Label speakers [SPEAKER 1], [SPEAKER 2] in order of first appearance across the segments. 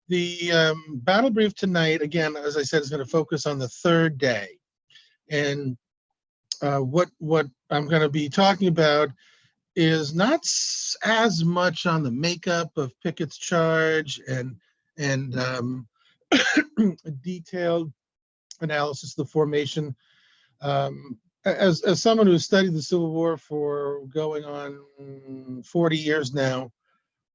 [SPEAKER 1] The battle brief tonight, again, as I said, is going to focus on the third day. And what I'm going to be talking about is not as much on the makeup of Pickett's charge and a detailed analysis of the formation. As someone who's studied the Civil War for going on 40 years now,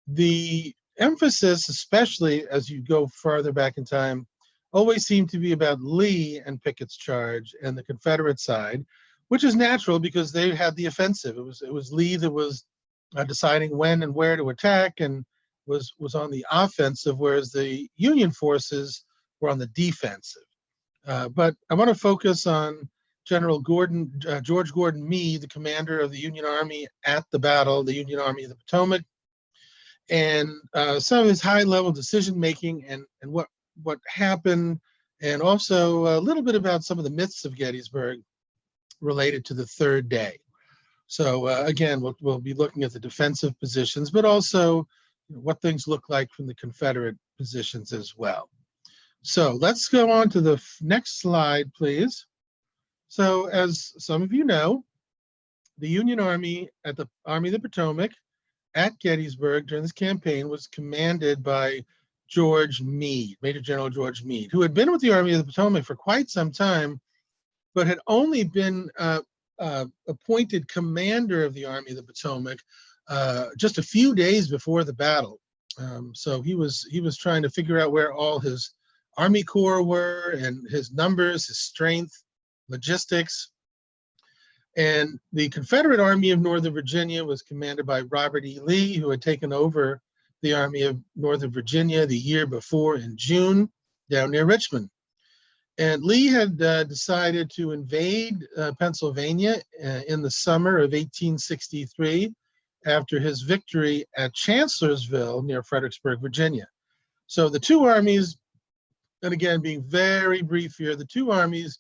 [SPEAKER 1] the emphasis, especially as you go farther back in time, always seemed to be about Lee and Pickett's charge and the Confederate side, which is natural because they had the offensive. It was Lee that was deciding when and where to attack and was on the offensive, whereas the Union forces were on the defensive. But I want to focus on General George Gordon Meade, the commander of the Union Army at the battle, the Union Army of the Potomac, and some of his high-level decision-making and what happened, and also a little bit about some of the myths of Gettysburg related to the third day. So again, we'll be looking at the defensive positions, but also what things look like from the Confederate positions as well. So let's go on to the next slide, please. So as some of you know, the Union Army at the Army of the Potomac at Gettysburg during this campaign was commanded by George Meade, Major General George Meade, who had been with the Army of the Potomac for quite some time, but had only been appointed commander of the Army of the Potomac just a few days before the battle. So he was trying to figure out where all his Army Corps were and his numbers, his strength, logistics. And the Confederate Army of Northern Virginia was commanded by Robert E. Lee, who had taken over the Army of Northern Virginia the year before in June down near Richmond. And Lee had decided to invade Pennsylvania in the summer of 1863 after his victory at Chancellorsville near Fredericksburg, Virginia. So the two armies, and again, being very brief here, the two armies,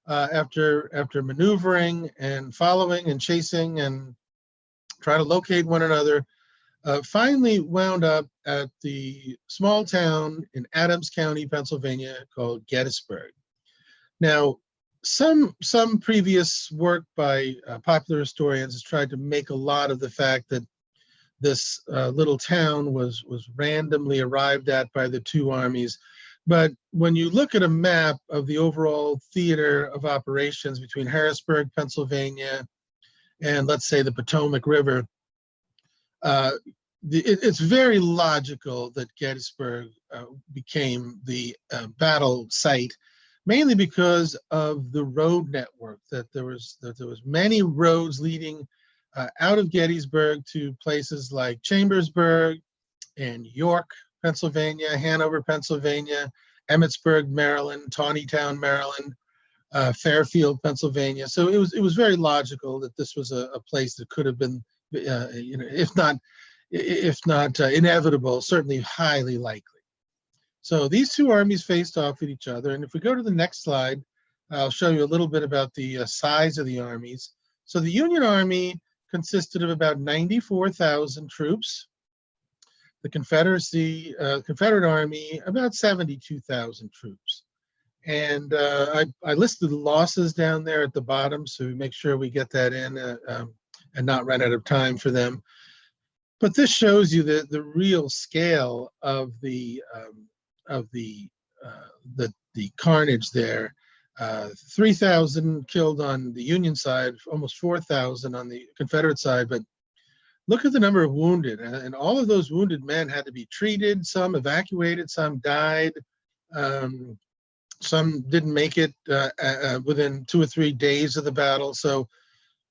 [SPEAKER 1] after maneuvering and following and chasing and trying to locate one another, finally wound up at the small town in Adams County, Pennsylvania, called Gettysburg. Now, some previous work by popular historians has tried to make a lot of the fact that this little town was randomly arrived at by the two armies. But when you look at a map of the overall theater of operations between Harrisburg, Pennsylvania, and let's say the Potomac River, it's very logical that Gettysburg became the battle site, mainly because of the road network, that there was many roads leading out of Gettysburg to places like Chambersburg and York, Pennsylvania, Hanover, Pennsylvania, Emmitsburg, Maryland, Taneytown, Maryland, Fairfield, Pennsylvania. So it was very logical that this was a place that could have been, if not inevitable, certainly highly likely. So these two armies faced off at each other. And if we go to the next slide, I'll show you a little bit about the size of the armies. So the Union Army consisted of about 94,000 troops. The Confederate Army, about 72,000 troops. And I listed the losses down there at the bottom, so we make sure we get that in and not run out of time for them. But this shows you the real scale of the carnage there. 3,000 killed on the Union side, almost 4,000 on the Confederate side. But look at the number of wounded, and all of those wounded men had to be treated. Some evacuated, some died, some didn't make it within 2 or 3 days of the battle. So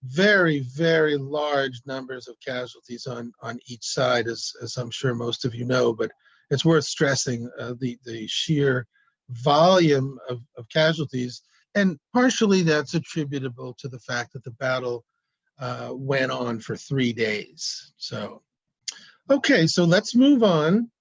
[SPEAKER 1] very, very large numbers of casualties on each side, as I'm sure most of you know, but it's worth stressing the sheer volume of casualties. And partially that's attributable to the fact that the battle went on for 3 days. So, okay, so let's move on.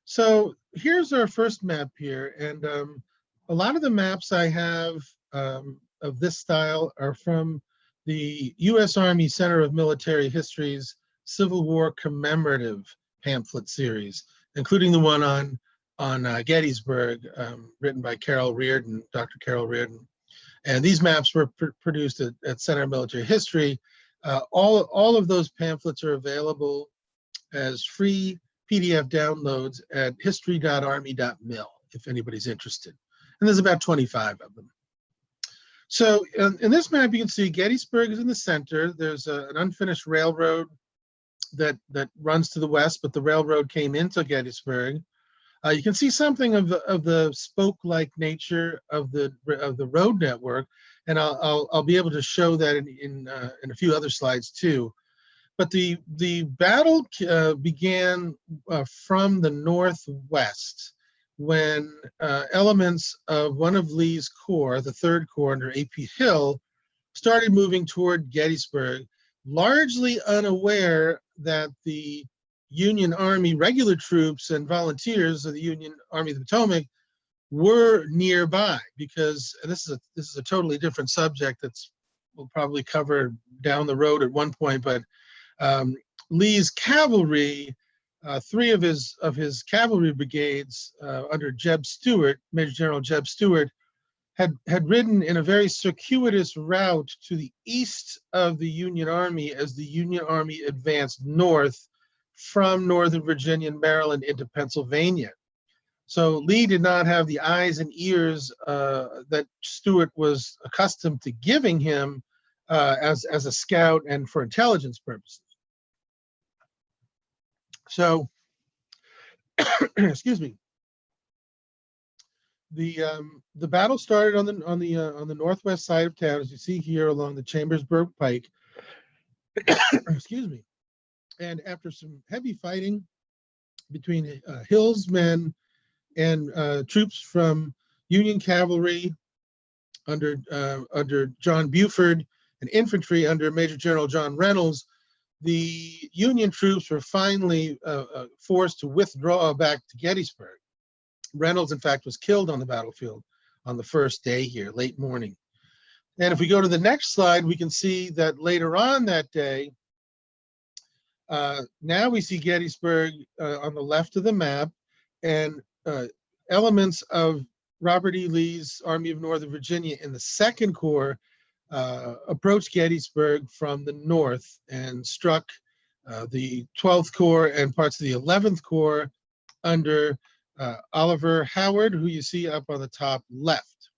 [SPEAKER 1] So here's our first map here. And a lot of the maps I have of this style are from the U.S. Army Center of Military History's Civil War Commemorative pamphlet series. including the one on Gettysburg, written by Carol Reardon, Dr. Carol Reardon. And these maps were produced at Center of Military History. All of those pamphlets are available as free PDF downloads at history.army.mil if anybody's interested. And there's about 25 of them. So in this map, you can see Gettysburg is in the center. There's an unfinished railroad that runs to the west, but the railroad came into Gettysburg. You can see something of the spoke-like nature of the road network, and I'll be able to show that in a few other slides too. But the battle began from the northwest when elements of one of Lee's corps, the 3rd Corps under A.P. Hill, started moving toward Gettysburg, largely unaware that the Union Army regular troops and volunteers of the Union Army of the Potomac were nearby, because this is a totally different subject that's we'll probably cover down the road at one point, but Lee's cavalry, 3 of his cavalry brigades under Jeb Stuart, Major General Jeb Stuart, had ridden in a very circuitous route to the east of the Union Army as the Union Army advanced north from Northern Virginia and Maryland into Pennsylvania. So Lee did not have the eyes and ears that Stuart was accustomed to giving him as a scout and for intelligence purposes. So, excuse me. The battle started on the northwest side of town, as you see here along the Chambersburg Pike. Excuse me. And after some heavy fighting between Hill's men and troops from Union cavalry under John Buford and infantry under Major General John Reynolds, the Union troops were finally forced to withdraw back to Gettysburg. Reynolds, in fact, was killed on the battlefield on the first day here, late morning. And if we go to the next slide, we can see that later on that day, now we see Gettysburg on the left of the map, and elements of Robert E. Lee's Army of Northern Virginia in the 2nd Corps approached Gettysburg from the north and struck the 12th Corps and parts of the 11th Corps under Oliver Howard, who you see up on the top left.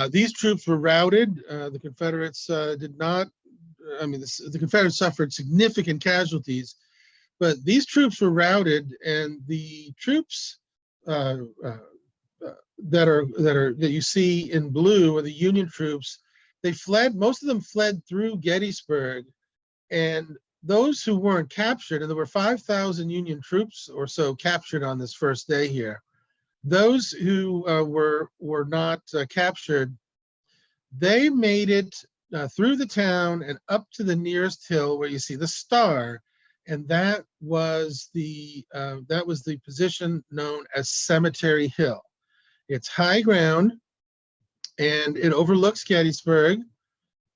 [SPEAKER 1] These troops were routed. The Confederates did not, the Confederates suffered significant casualties, but these troops were routed, and the troops that you see in blue are the Union troops. They fled, most of them fled through Gettysburg, and those who weren't captured, and there were 5,000 Union troops or so captured on this first day here. Those who were not captured, they made it through the town and up to the nearest hill where you see the star, and that was the position known as Cemetery Hill. It's high ground, and it overlooks Gettysburg.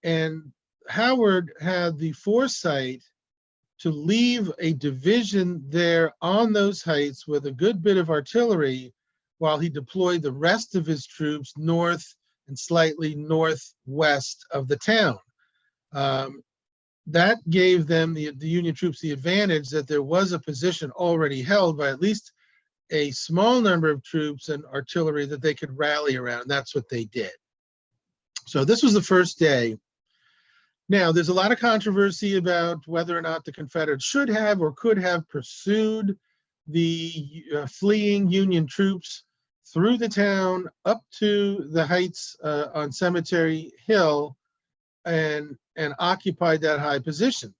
[SPEAKER 1] And Howard had the foresight to leave a division there on those heights with a good bit of artillery while he deployed the rest of his troops north and slightly northwest of the town. That gave them, the Union troops, the advantage that there was a position already held by at least a small number of troops and artillery that they could rally around. That's what they did. So this was the first day. Now, there's a lot of controversy about whether or not the Confederates should have or could have pursued the fleeing Union troops through the town up to the heights on Cemetery Hill and occupied that high position.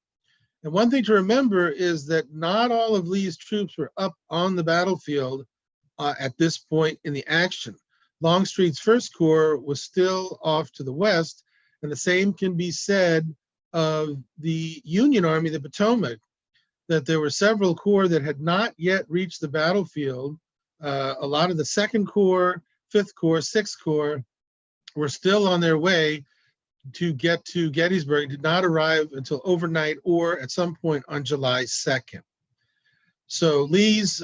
[SPEAKER 1] And one thing to remember is that not all of Lee's troops were up on the battlefield at this point in the action. Longstreet's 1st Corps was still off to the west, and the same can be said of the Union Army, the Potomac, that there were several corps that had not yet reached the battlefield. A lot of the 2nd Corps, 5th Corps, 6th Corps were still on their way to get to Gettysburg, did not arrive until overnight or at some point on July 2nd. So Lee's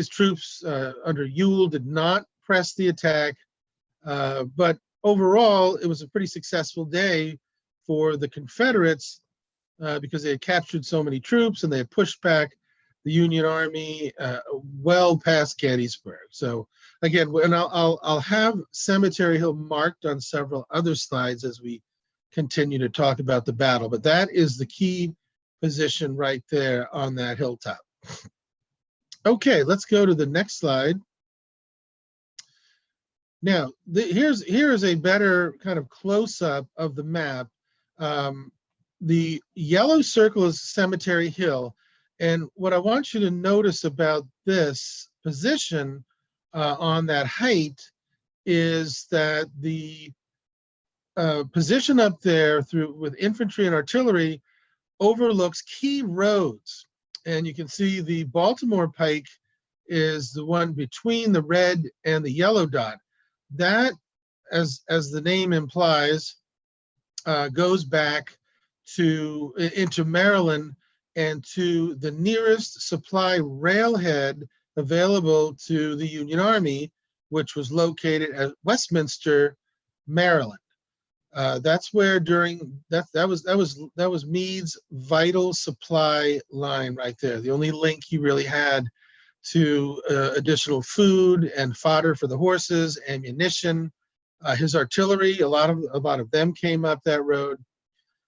[SPEAKER 1] troops under Ewell did not press the attack, but overall it was a pretty successful day for the Confederates because they had captured so many troops and they had pushed back the Union Army well past Gettysburg. So again, and I'll have Cemetery Hill marked on several other slides as we continue to talk about the battle, but that is the key position right there on that hilltop. Okay, let's go to the next slide. Now, here's a better kind of close-up of the map. The yellow circle is Cemetery Hill, and what I want you to notice about this position on that height is that the position up there with infantry and artillery overlooks key roads. And you can see the Baltimore Pike is the one between the red and the yellow dot. That, as the name implies, goes back into Maryland and to the nearest supply railhead available to the Union Army, which was located at Westminster, Maryland. That's where that was Meade's vital supply line right there. The only link he really had to additional food and fodder for the horses, ammunition, his artillery. A lot of them came up that road.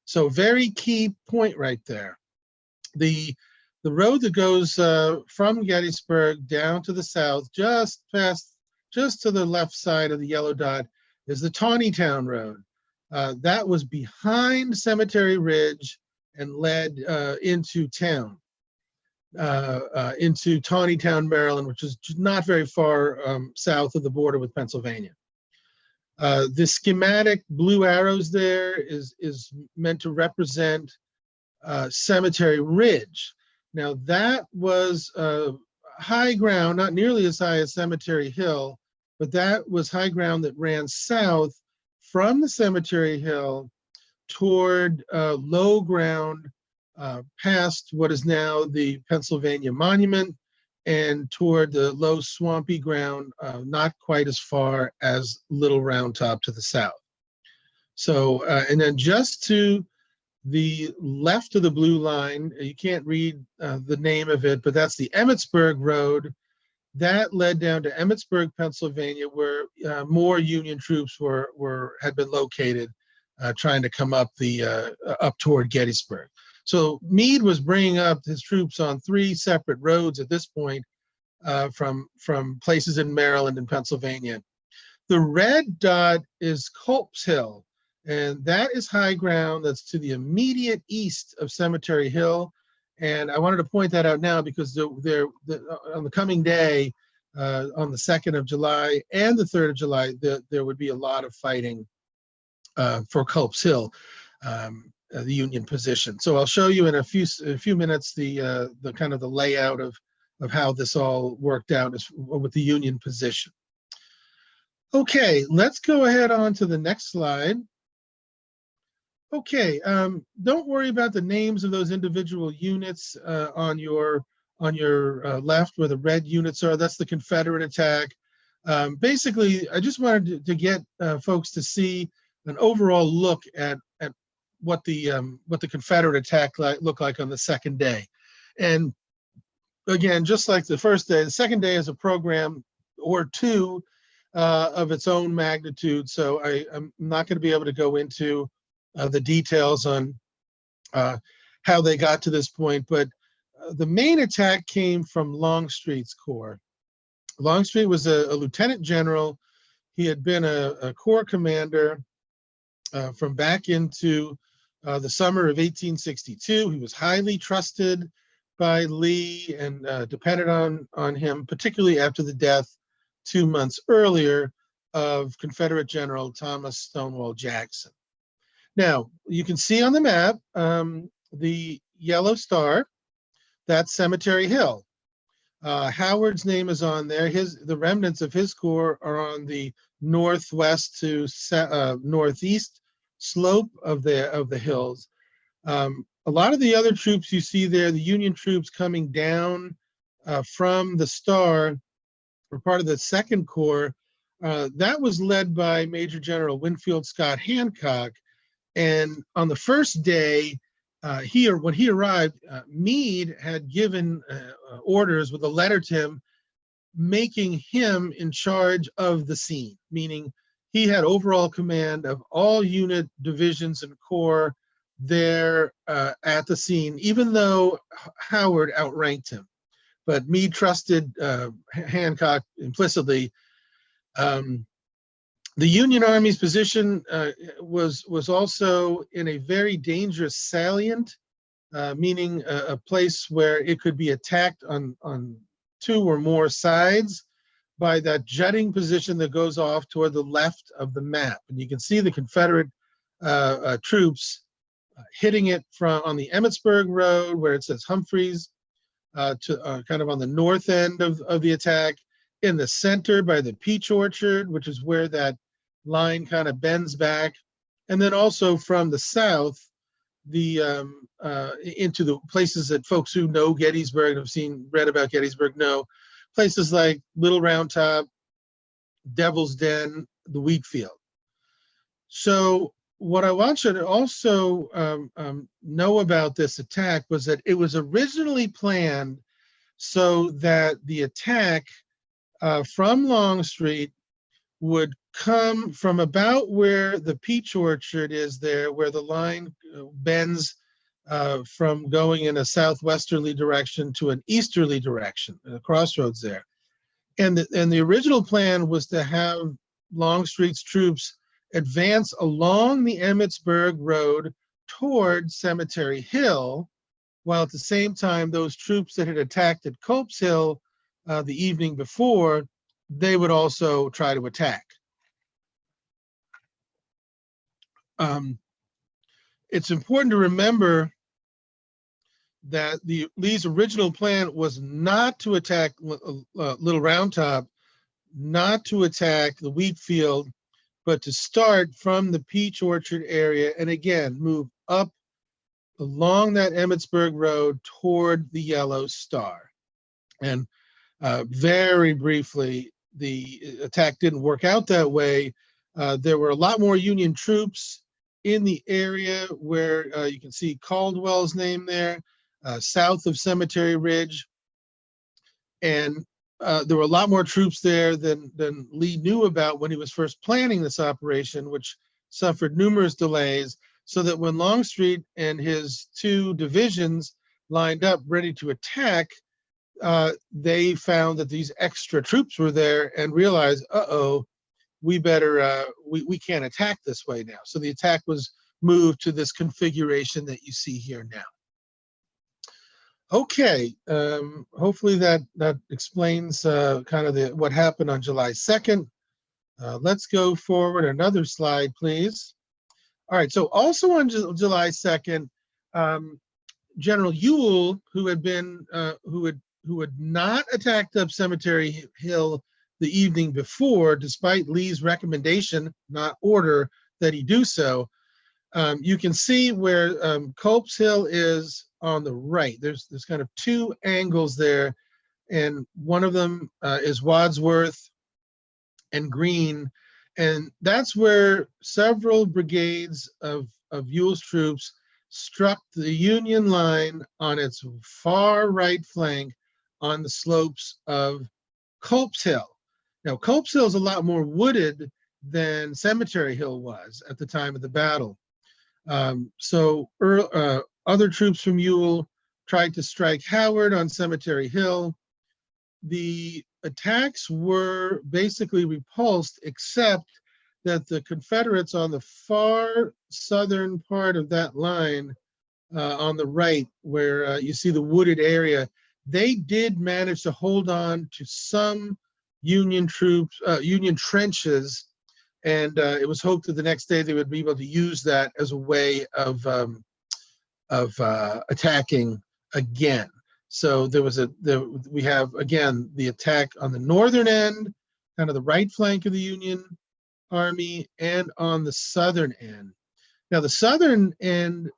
[SPEAKER 1] So very key point right there. The road that goes from Gettysburg down to the south, just to the left side of the yellow dot, is the Taneytown Road. That was behind Cemetery Ridge and led into town, into Taneytown, Maryland, which is not very far south of the border with Pennsylvania. The schematic blue arrows there is meant to represent Cemetery Ridge. Now that was high ground, not nearly as high as Cemetery Hill, but that was high ground that ran south from the Cemetery Hill toward low ground past what is now the Pennsylvania Monument and toward the low swampy ground, not quite as far as Little Round Top to the south. So, and then just to the left of the blue line, you can't read the name of it, but that's the Emmitsburg Road. That led down to Emmitsburg, Pennsylvania, where more Union troops had been located, trying to come up up toward Gettysburg. So Meade was bringing up his troops on 3 separate roads at this point, from places in Maryland and Pennsylvania. The red dot is Culp's Hill, and that is high ground that's to the immediate east of Cemetery Hill. And I wanted to point that out now because on the coming day, on the 2nd of July and the 3rd of July, there would be a lot of fighting for Culp's Hill, the Union position. So I'll show you in a few minutes the kind of the layout of how this all worked out with the Union position. Okay, let's go ahead on to the next slide. Okay, don't worry about the names of those individual units on your left where the red units are. That's the Confederate attack. Basically, I just wanted to get folks to see an overall look at what the Confederate attack looked like on the second day. And again, just like the first day, the second day is a program or two of its own magnitude. So I'm not going to be able to go into the details on how they got to this point, but the main attack came from Longstreet's corps. Longstreet was a lieutenant general. He had been a corps commander from back into the summer of 1862. He was highly trusted by Lee and depended on him, particularly after the death 2 months earlier of Confederate General Thomas Stonewall Jackson. Now, you can see on the map the yellow star, that's Cemetery Hill. Howard's name is on there. The remnants of his corps are on the northwest to northeast slope of the hills. A lot of the other troops you see there, the Union troops coming down from the Star, or part of the Second Corps, that was led by Major General Winfield Scott Hancock. And on the first day, when he arrived, Meade had given orders with a letter to him, making him in charge of the scene, meaning he had overall command of all unit divisions and corps there at the scene, even though Howard outranked him. But Meade trusted Hancock implicitly. The Union Army's position was also in a very dangerous salient, meaning a place where it could be attacked on two or more sides by that jutting position that goes off toward the left of the map. And you can see the Confederate troops hitting it on the Emmitsburg Road, where it says Humphreys, to kind of on the north end of the attack, in the center by the Peach Orchard, which is where that line kind of bends back, and then also from the south, into the places that folks who know Gettysburg and have read about Gettysburg know, places like Little Round Top, Devil's Den, the wheat field. So what I want you to also know about this attack was that it was originally planned so that the attack from Longstreet would come from about where the Peach Orchard is there, where the line bends from going in a southwesterly direction to an easterly direction, a crossroads there. And the original plan was to have Longstreet's troops advance along the Emmitsburg Road toward Cemetery Hill, while at the same time those troops that had attacked at Culp's Hill the evening before, they would also try to attack. It's important to remember that Lee's original plan was not to attack Little Round Top, not to attack the wheat field, but to start from the Peach Orchard area and again move up along that Emmitsburg Road toward the Yellow Star. And very briefly, the attack didn't work out that way. There were a lot more Union troops in the area where you can see Caldwell's name there, south of Cemetery Ridge. And there were a lot more troops there than Lee knew about when he was first planning this operation, which suffered numerous delays, so that when Longstreet and his two divisions lined up ready to attack, they found that these extra troops were there and realized, we better, we can't attack this way now. So the attack was moved to this configuration that you see here now. Okay, hopefully that explains kind of what happened on July 2nd. Let's go forward another slide, please. All right, so also on July 2nd, General Ewell, who had not attacked up Cemetery Hill the evening before, despite Lee's recommendation, not order, that he do so. You can see where Culp's Hill is on the right. There's kind of two angles there, and one of them is Wadsworth and Greene, and that's where several brigades of Ewell's troops struck the Union line on its far right flank on the slopes of Culp's Hill. Now, Culp's Hill is a lot more wooded than Cemetery Hill was at the time of the battle. So other troops from Ewell tried to strike Howard on Cemetery Hill. The attacks were basically repulsed, except that the Confederates on the far southern part of that line, on the right, where you see the wooded area, they did manage to hold on to some Union troops, Union trenches, and it was hoped that the next day they would be able to use that as a way of attacking again. So we have again the attack on the northern end, kind of the right flank of the Union Army, and on the southern end. Now the southern end,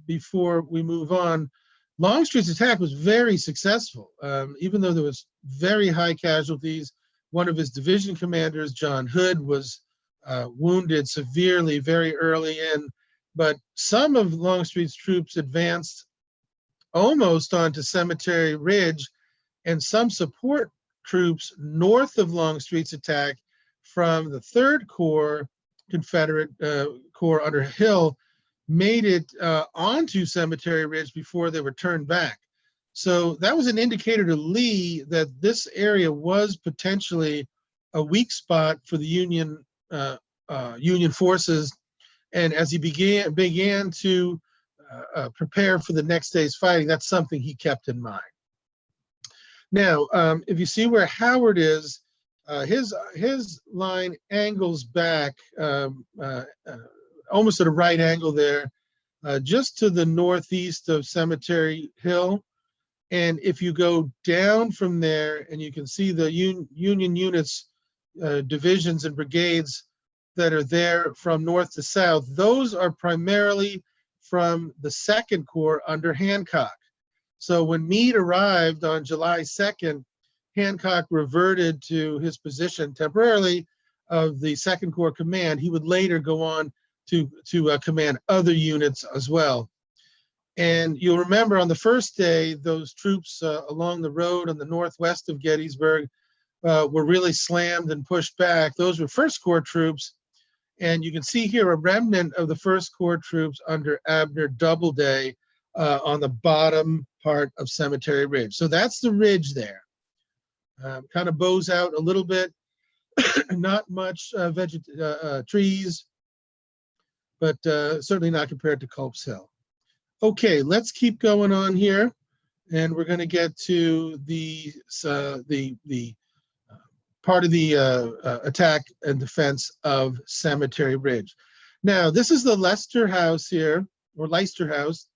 [SPEAKER 1] before we move on, Longstreet's attack was very successful, even though there was very high casualties. One of his division commanders, John Hood, was wounded severely very early in, but some of Longstreet's troops advanced almost onto Cemetery Ridge, and some support troops north of Longstreet's attack from the 3rd Corps, Confederate Corps under Hill, made it onto Cemetery Ridge before they were turned back. So that was an indicator to Lee that this area was potentially a weak spot for the Union forces. And as he began to prepare for the next day's fighting, that's something he kept in mind. Now, if you see where Howard is, his line angles back almost at a right angle there, just to the northeast of Cemetery Hill. And if you go down from there, and you can see the Union units, divisions and brigades that are there from north to south, those are primarily from the 2nd Corps under Hancock. So when Meade arrived on July 2nd, Hancock reverted to his position temporarily of the 2nd Corps command. He would later go on to command other units as well. And you'll remember on the first day, those troops along the road on the northwest of Gettysburg were really slammed and pushed back. Those were 1st Corps troops. And you can see here a remnant of the 1st Corps troops under Abner Doubleday on the bottom part of Cemetery Ridge. So that's the ridge there. Kind of bows out a little bit, not much trees, but certainly not compared to Culp's Hill. Okay, let's keep going on here, and we're going to get to the part of the attack and defense of Cemetery Ridge. Now, this is the Leicester House here, or Leicester House.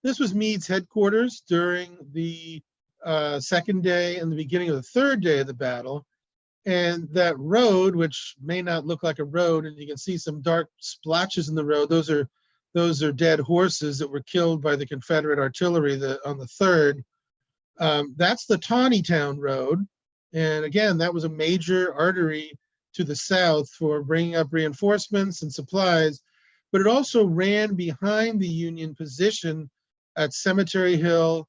[SPEAKER 1] This was Meade's headquarters during the 2nd day and the beginning of the 3rd day of the battle. And that road, which may not look like a road, and you can see some dark splotches in the road, those are dead horses that were killed by the Confederate artillery on the 3rd. That's the Taneytown Road. And again, that was a major artery to the south for bringing up reinforcements and supplies, but it also ran behind the Union position at Cemetery Hill,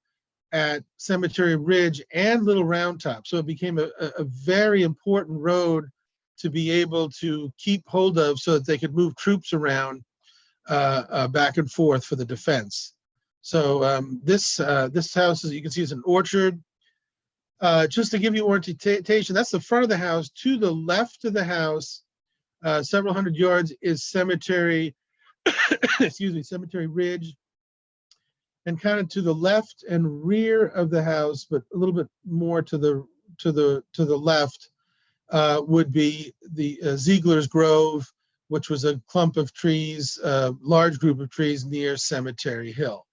[SPEAKER 1] at Cemetery Ridge, and Little Round Top. So it became a very important road to be able to keep hold of so that they could move troops around back and forth for the defense. So this house, as you can see, is an orchard. Just to give you orientation, that's the front of the house. To the left of the house, several hundred yards, is Cemetery, excuse me, Cemetery Ridge. And kind of to the left and rear of the house, but a little bit more to the left, would be the Ziegler's Grove, which was a clump of trees, a large group of trees near Cemetery Hill.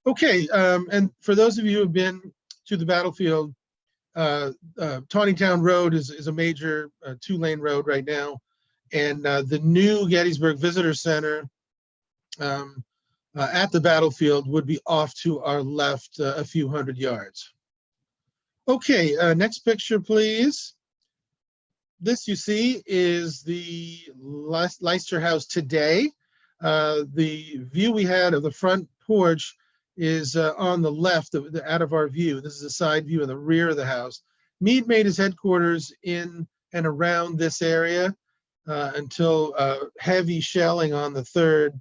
[SPEAKER 1] Okay, and for those of you who have been to the battlefield, Taneytown Road is a major 2-lane road right now, and the new Gettysburg Visitor Center at the battlefield would be off to our left a few hundred yards. Okay, next picture, please. This you see is the Leicester House today. The view we had of the front porch is on the left out of our view. This is a side view of the rear of the house. Meade made his headquarters in and around this area until heavy shelling on the 3rd,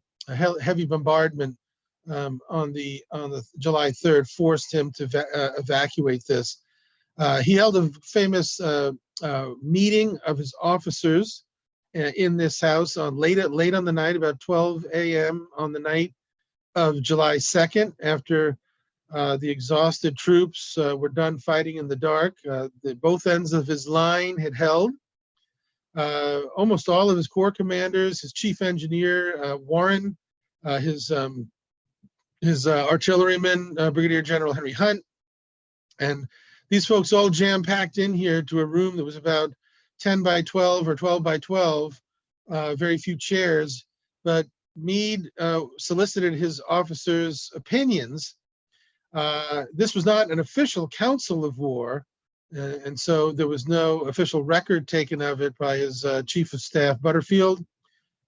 [SPEAKER 1] heavy bombardment on the July 3rd forced him to evacuate this. He held a famous meeting of his officers in this house on late on the night, about 12 a.m. on the night of July 2nd, after the exhausted troops were done fighting in the dark. Both ends of his line had held. Almost all of his corps commanders, his chief engineer, Warren, his artilleryman, Brigadier General Henry Hunt, and these folks all jam-packed in here to a room that was about 10 by 12 or 12 by 12, very few chairs, but Meade solicited his officers' opinions This was not an official council of war, and so there was no official record taken of it by his chief of staff, Butterfield,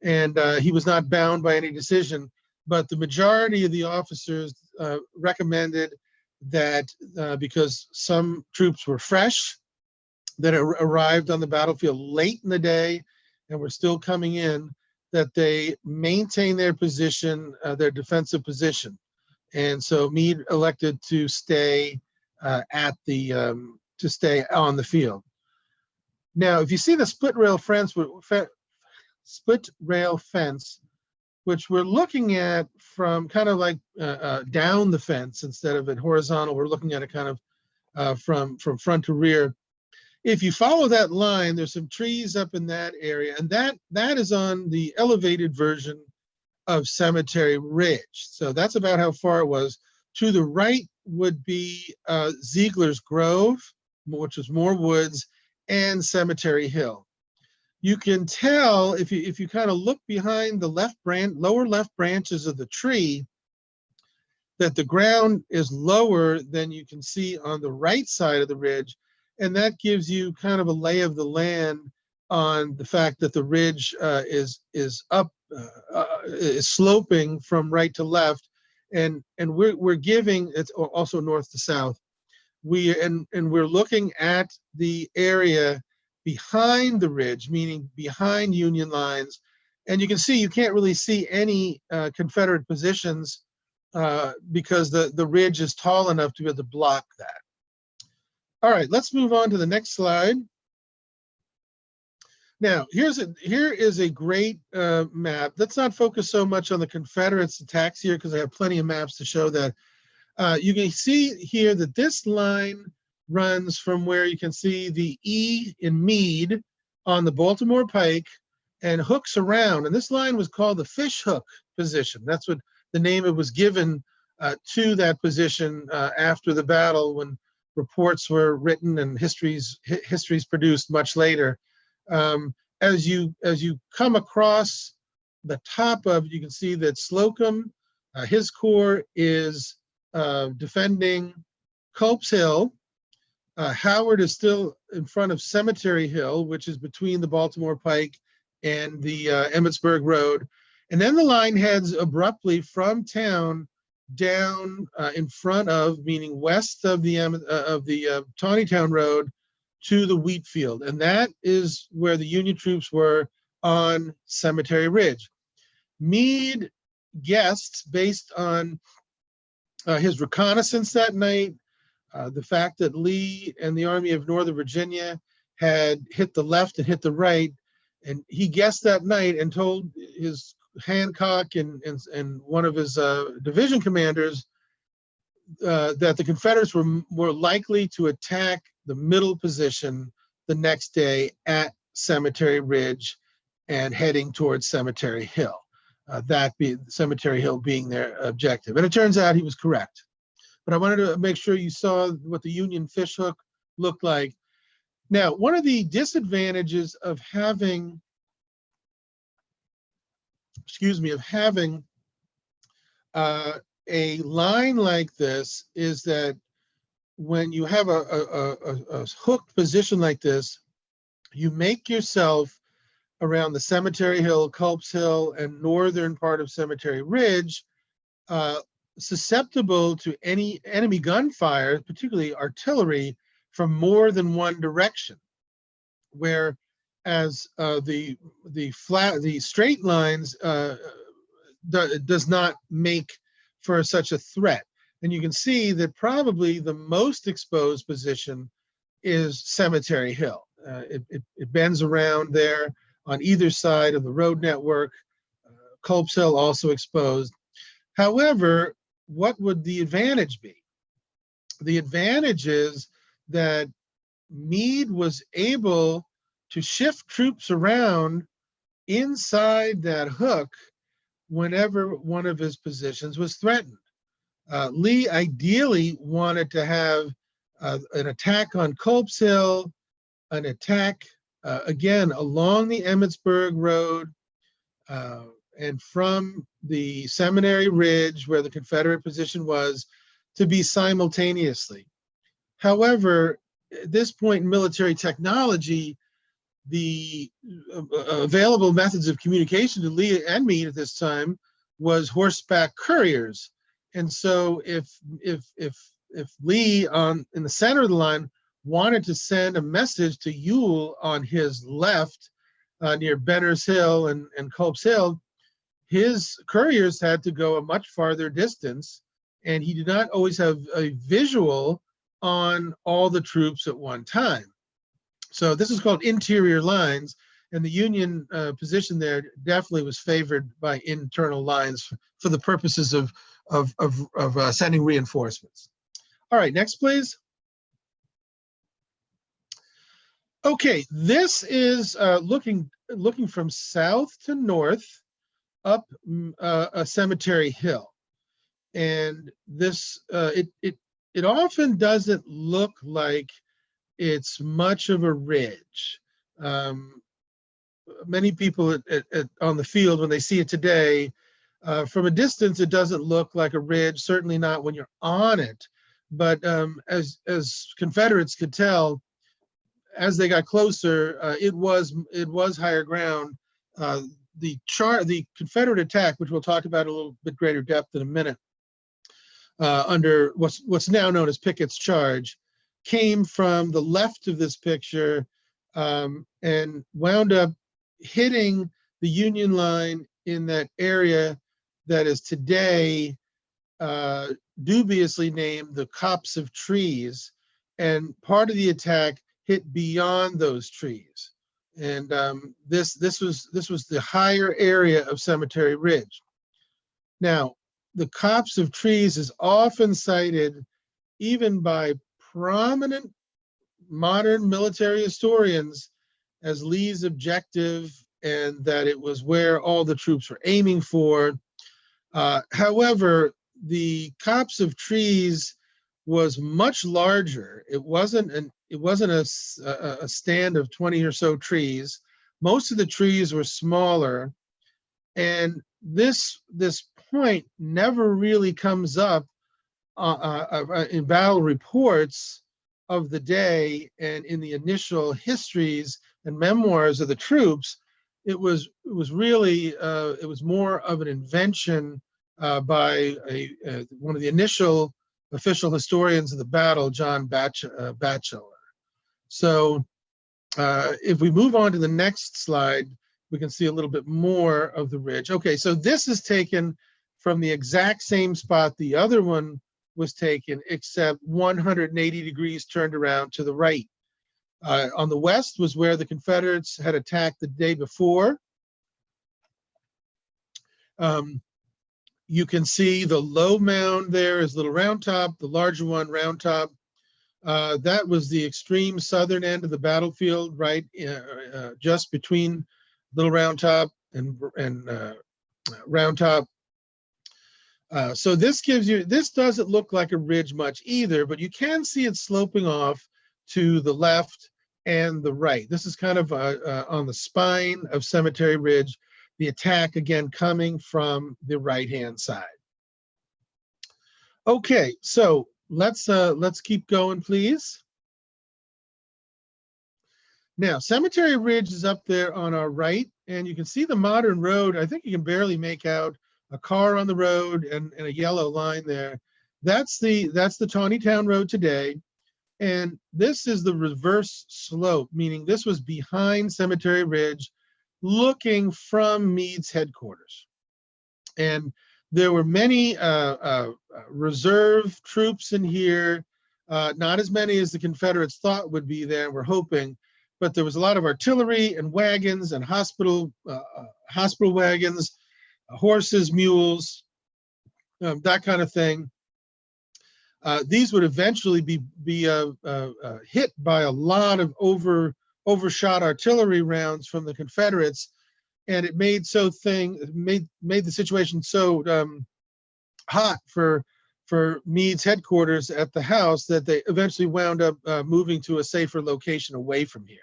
[SPEAKER 1] and he was not bound by any decision. But the majority of the officers recommended that because some troops were fresh, that arrived on the battlefield late in the day and were still coming in, that they maintain their position, their defensive position. And so Meade elected to stay stay on the field. Now, if you see the split rail fence, which we're looking at from kind of like down the fence instead of it horizontal, we're looking at it kind of from front to rear. If you follow that line, there's some trees up in that area, and that is on the elevated version of Cemetery Ridge. So that's about how far it was. To the right would be Ziegler's Grove, which is more woods, and Cemetery Hill. You can tell if you kind of look behind the lower left branches of the tree, that the ground is lower than you can see on the right side of the ridge, and that gives you kind of a lay of the land on the fact that the ridge is sloping from right to left, and we're giving it's also north to south. We're looking at the area behind the ridge, meaning behind Union lines, and you can see you can't really see any Confederate positions because the ridge is tall enough to be able to block that. All right, let's move on to the next slide. Now, here is a great map. Let's not focus so much on the Confederates' attacks here because I have plenty of maps to show that. You can see here that this line runs from where you can see the E in Meade on the Baltimore Pike and hooks around. And this line was called the fish hook position. That's what the name it was given to that position after the battle, when reports were written and histories produced much later. As you come across the top of, you can see that Slocum, his corps is defending Culp's Hill. Howard is still in front of Cemetery Hill, which is between the Baltimore Pike and the Emmitsburg Road. And then the line heads abruptly from town down in front of, meaning west of the Taneytown Road, to the wheat field. And that is where the Union troops were on Cemetery Ridge. Meade guessed, based on his reconnaissance that night, the fact that Lee and the Army of Northern Virginia had hit the left and hit the right, and he guessed that night and told his Hancock and one of his division commanders that the Confederates were more likely to attack the middle position the next day at Cemetery Ridge and heading towards Cemetery Hill. Cemetery Hill being their objective. And it turns out he was correct. But I wanted to make sure you saw what the Union fishhook looked like. Now, one of the disadvantages of having, a line like this is that when you have a hooked position like this, you make yourself around the Cemetery Hill, Culp's Hill, and northern part of Cemetery Ridge susceptible to any enemy gunfire, particularly artillery, from more than one direction. Whereas the straight lines does not make for such a threat. And you can see that probably the most exposed position is Cemetery Hill. It bends around there on either side of the road network. Culp's Hill also exposed. However, what would the advantage be? The advantage is that Meade was able to shift troops around inside that hook whenever one of his positions was threatened. Lee ideally wanted to have an attack on Culp's Hill, an attack again along the Emmitsburg Road, and from the Seminary Ridge where the Confederate position was, to be simultaneously. However, at this point in military technology, the available methods of communication to Lee and Meade at this time was horseback couriers. And so if Lee in the center of the line wanted to send a message to Ewell on his left near Benner's Hill and Culp's Hill, his couriers had to go a much farther distance, and he did not always have a visual on all the troops at one time. So this is called interior lines, and the Union position there definitely was favored by internal lines for the purposes of sending reinforcements. All right, next, please. Okay, this is looking from south to north up a cemetery hill, and this it often doesn't look like it's much of a ridge. Many people on the field, when they see it today, from a distance, it doesn't look like a ridge, certainly not when you're on it. But as Confederates could tell, as they got closer, it was higher ground. The Confederate attack, which we'll talk about a little bit greater depth in a minute, under what's now known as Pickett's charge, came from the left of this picture and wound up hitting the Union line in that area that is today dubiously named the Copse of Trees, and part of the attack hit beyond those trees, and this was the higher area of Cemetery Ridge. Now, the Copse of Trees is often cited, even by prominent modern military historians, as Lee's objective, and that it was where all the troops were aiming for. However, the Copse of Trees was much larger. It wasn't a stand of 20 or so trees. Most of the trees were smaller, and this point never really comes up in battle reports of the day and in the initial histories and memoirs of the troops. It was really it was more of an invention by one of the initial official historians of the battle, John Batchelor. So if we move on to the next slide, we can see a little bit more of the ridge. Okay, so this is taken from the exact same spot the other one was taken, except 180 degrees turned around to the right. On the west was where the Confederates had attacked the day before. You can see the low mound there is Little Round Top, the larger one, Round Top. That was the extreme southern end of the battlefield, right, just between Little Round Top and Round Top. So this doesn't look like a ridge much either, but you can see it sloping off to the left and the right. This is kind of on the spine of Cemetery Ridge, the attack again coming from the right-hand side. Okay, so let's keep going, please. Now, Cemetery Ridge is up there on our right, and you can see the modern road. I think you can barely make out a car on the road and a yellow line there. That's the Taneytown Road today, and this is the reverse slope, meaning this was behind Cemetery Ridge, looking from Meade's headquarters. And there were many reserve troops in here, not as many as the Confederates thought would be there, we're hoping, but there was a lot of artillery and wagons and hospital wagons, horses, mules, that kind of thing. These would eventually be hit by a lot of overshot artillery rounds from the Confederates, and it made the situation so hot for Meade's headquarters at the house that they eventually wound up moving to a safer location away from here.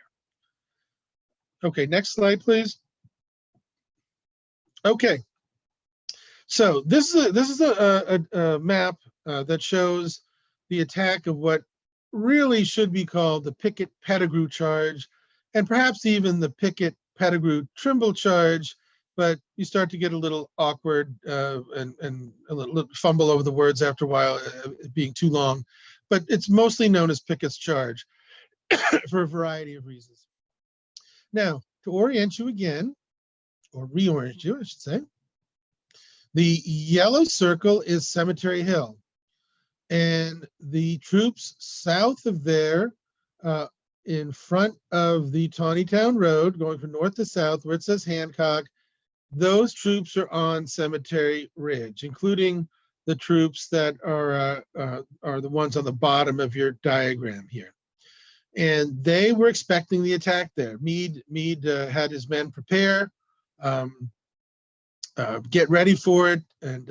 [SPEAKER 1] Okay, next slide, please. Okay, So this is a map that shows the attack of what really should be called the Pickett-Pettigrew charge, and perhaps even the Pickett-Pettigrew-Trimble charge, but you start to get a little awkward and a little fumble over the words after a while, being too long. But it's mostly known as Pickett's charge for a variety of reasons. Now, to orient you again, or reorient you, I should say, the yellow circle is Cemetery Hill, and the troops south of there, in front of the Taneytown Road, going from north to south, where it says Hancock, those troops are on Cemetery Ridge, including the troops that are the ones on the bottom of your diagram here. And they were expecting the attack there. Meade had his men prepare, get ready for it, and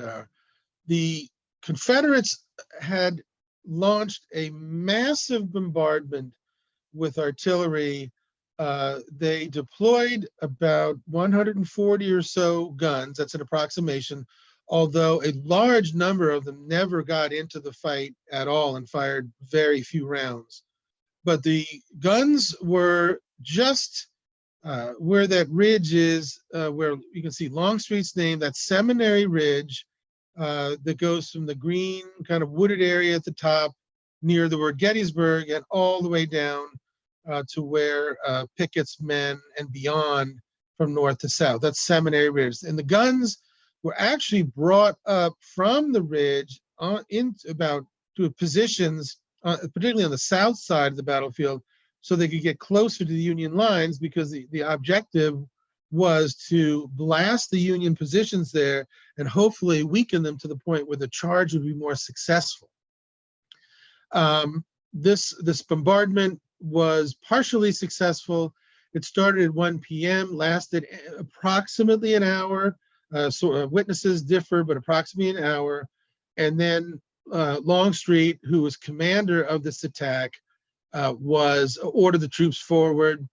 [SPEAKER 1] the Confederates had launched a massive bombardment with artillery. They deployed about 140 or so guns. That's an approximation, although a large number of them never got into the fight at all and fired very few rounds. But the guns were just where that ridge is, where you can see Longstreet's name, that Seminary Ridge that goes from the green kind of wooded area at the top near the word Gettysburg and all the way down to where Pickett's men and beyond from north to south. That's Seminary Ridge. And the guns were actually brought up from the ridge to positions, particularly on the south side of the battlefield, so they could get closer to the Union lines, because the objective was to blast the Union positions there and hopefully weaken them to the point where the charge would be more successful. This bombardment was partially successful. It started at 1 p.m., lasted approximately an hour. Witnesses differ, but approximately an hour. And then Longstreet, who was commander of this attack, was ordered the troops forward.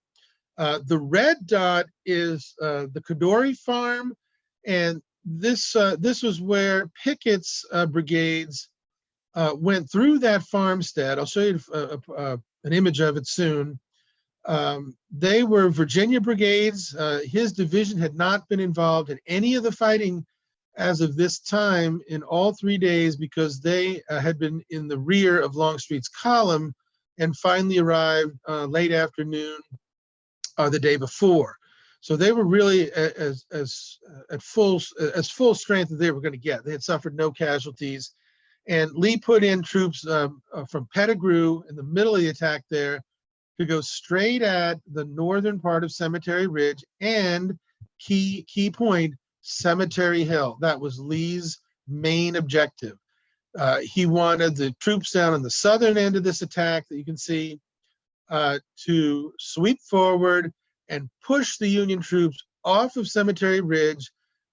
[SPEAKER 1] The red dot is the Cadore Farm, and this was where Pickett's brigades went through that farmstead. I'll show you an image of it soon. They were Virginia brigades. His division had not been involved in any of the fighting as of this time in all 3 days, because they had been in the rear of Longstreet's column and finally arrived late afternoon the day before. So they were really as full strength as they were going to get. They had suffered no casualties, and Lee put in troops from Pettigrew in the middle of the attack there to go straight at the northern part of Cemetery Ridge and key point, Cemetery Hill. That was Lee's main objective. He wanted the troops down on the southern end of this attack that you can see to sweep forward and push the Union troops off of Cemetery Ridge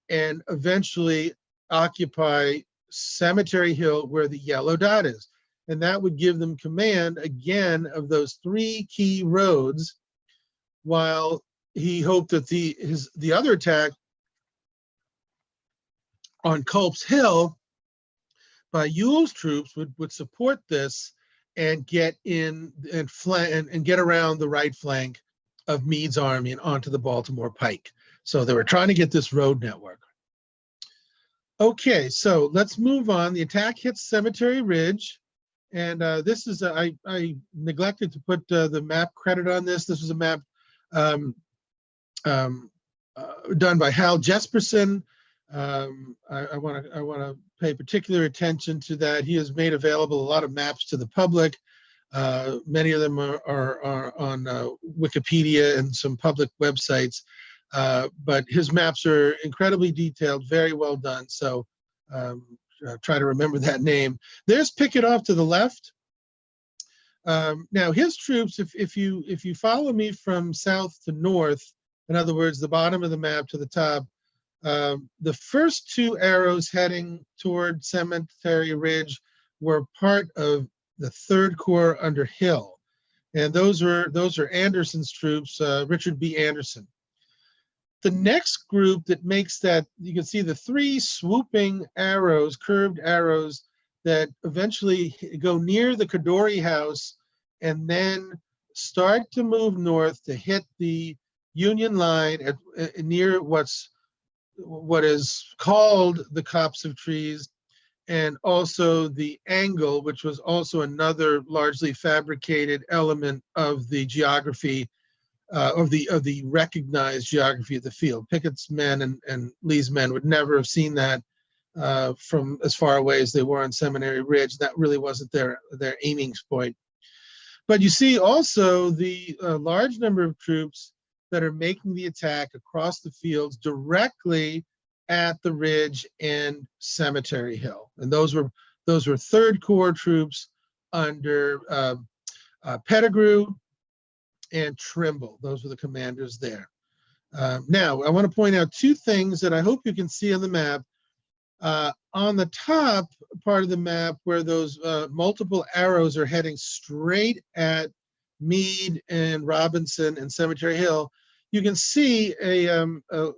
[SPEAKER 1] and eventually occupy Cemetery Hill, where the yellow dot is. And that would give them command again of those 3 key roads, while he hoped that the other attack on Culp's Hill by Ewell's troops would support this and get in and get around the right flank of Meade's army and onto the Baltimore Pike. So they were trying to get this road network. Okay, so let's move on. The attack hits Cemetery Ridge, and this is I neglected to put the map credit on this. This was a map done by Hal Jesperson. I want to pay particular attention to that. He has made available a lot of maps to the public. Many of them are on Wikipedia and some public websites, but his maps are incredibly detailed, very well done. So try to remember that name. There's Pickett off to the left. Now his troops, if you follow me from south to north, in other words, the bottom of the map to the top, the first 2 arrows heading toward Cemetery Ridge were part of the 3rd Corps under Hill, and those are Anderson's troops, Richard B. Anderson. The next group that makes that, you can see the three swooping arrows, curved arrows, that eventually go near the Cadore House and then start to move north to hit the Union line near what is called the Copse of Trees, and also the angle, which was also another largely fabricated element of the geography, of the recognized geography of the field. Pickett's men and Lee's men would never have seen that from as far away as they were on Seminary Ridge. That really wasn't their aiming point. But you see also the large number of troops that are making the attack across the fields directly at the ridge and Cemetery Hill. And those were 3rd Corps troops under Pettigrew and Trimble. Those were the commanders there. Now, I want to point out two things that I hope you can see on the map. On the top part of the map, where those multiple arrows are heading straight at Meade and Robinson and Cemetery Hill, you can see a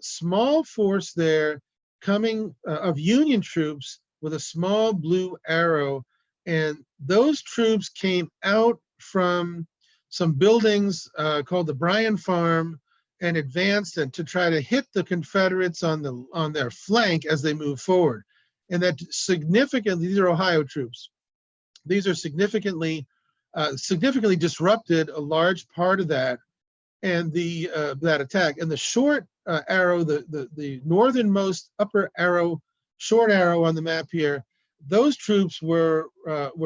[SPEAKER 1] small force there coming of Union troops with a small blue arrow. And those troops came out from some buildings called the Bryan Farm and advanced and to try to hit the Confederates on their flank as they move forward. And that significantly, these are Ohio troops, these are significantly disrupted a large part of that and that attack. And the short arrow, the northernmost upper arrow, short arrow on the map here, those troops were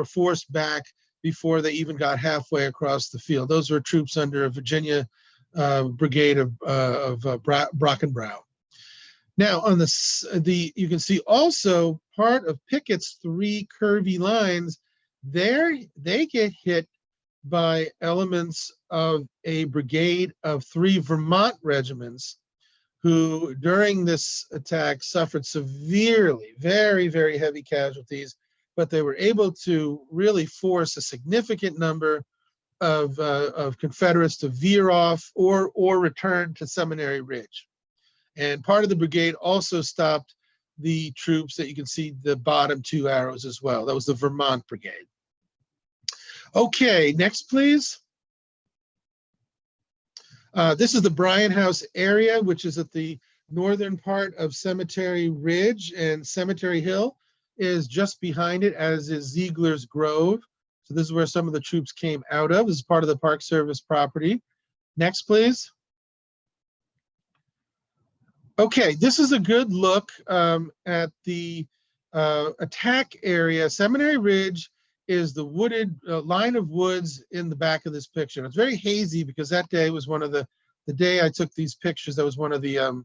[SPEAKER 1] forced back before they even got halfway across the field. Those were troops under a Virginia brigade of Brockenbrough. Now on you can see also part of Pickett's 3 curvy lines. They get hit by elements of a brigade of 3 Vermont regiments, who during this attack suffered severely, very, very heavy casualties, but they were able to really force a significant number of Confederates to veer off or return to Seminary Ridge. And part of the brigade also stopped the troops that you can see the bottom 2 arrows as well. That was the Vermont Brigade. Okay, next please. This is the Bryan House area, which is at the northern part of Cemetery Ridge, and Cemetery Hill is just behind it, as is Ziegler's Grove. So this is where some of the troops came out of. This is part of the Park Service property. Next, please. Okay, this is a good look at the attack area. Seminary Ridge is the wooded line of woods in the back of this picture. It's very hazy because that day was one of the day I took these pictures, that was one of the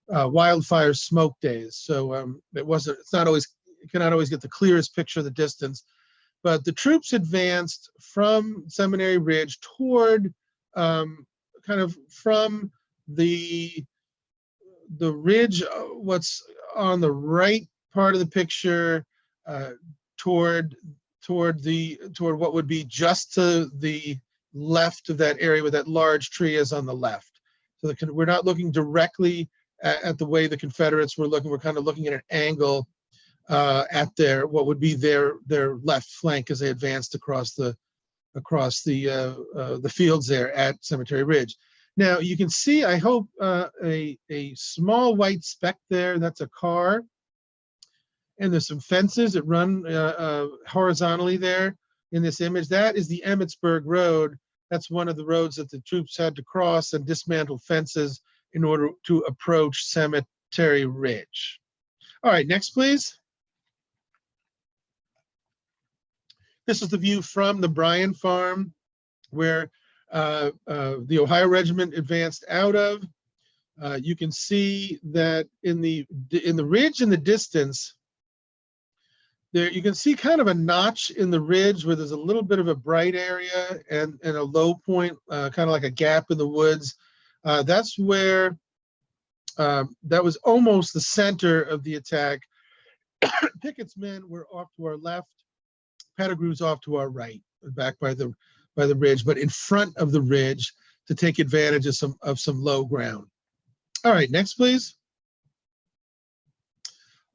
[SPEAKER 1] wildfire smoke days. So it's not always, you cannot always get the clearest picture of the distance. But the troops advanced from Seminary Ridge toward kind of from the ridge, what's on the right part of the picture, toward what would be just to the left of that area where that large tree is on the left. So we're not looking directly at the way the Confederates were looking. We're kind of looking at an angle at what would be their left flank as they advanced across the fields there at Cemetery Ridge. Now you can see, I hope, a small white speck there. That's a car. And there's some fences that run horizontally there in this image. That is the Emmitsburg Road. That's one of the roads that the troops had to cross and dismantle fences in order to approach Cemetery Ridge. All right, next, please. This is the view from the Bryan Farm, where the Ohio Regiment advanced out of. You can see that in the ridge in the distance, there you can see kind of a notch in the ridge where there's a little bit of a bright area and a low point, kind of like a gap in the woods. That's where that was almost the center of the attack. Pickett's men were off to our left. Pettigrew's off to our right, back by the ridge, but in front of the ridge to take advantage of some low ground. All right, next, please.